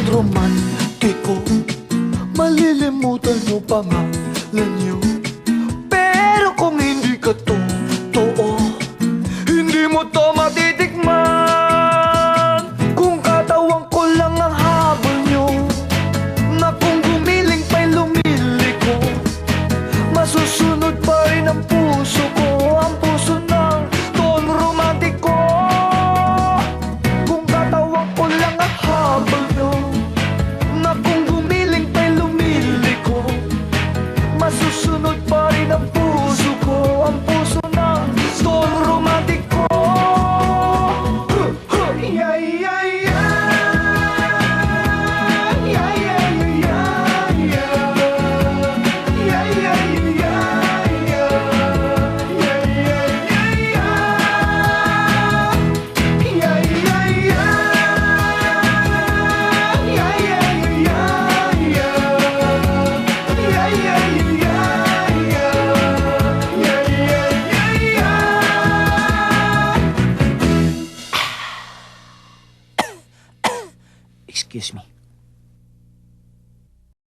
romantiko, malilimutan mo pangalan niyo. Pero kung hindi ka totoo, hindi mo to matitikman. Kung katawan ko lang ang habol nyo, na kung gumiling pa'y lumiliko, masusunod pa rin ang puso ko, ang puso ng Don Romantiko. Kung katawan ko lang ang habol nyo, na kung gumiling pa'y lumiliko, masusunod pa rin ang puso ko, ang puso ng Don Romantiko. Yeah, yeah, yeah. Yeah, yeah, yeah, yeah. Yeah, yeah, yeah, yeah. Yeah, yeah, yeah, yeah. Yeah, yeah, yeah. Yeah, yeah, yeah, yeah. Yeah, yeah, yeah, yeah. Excuse me.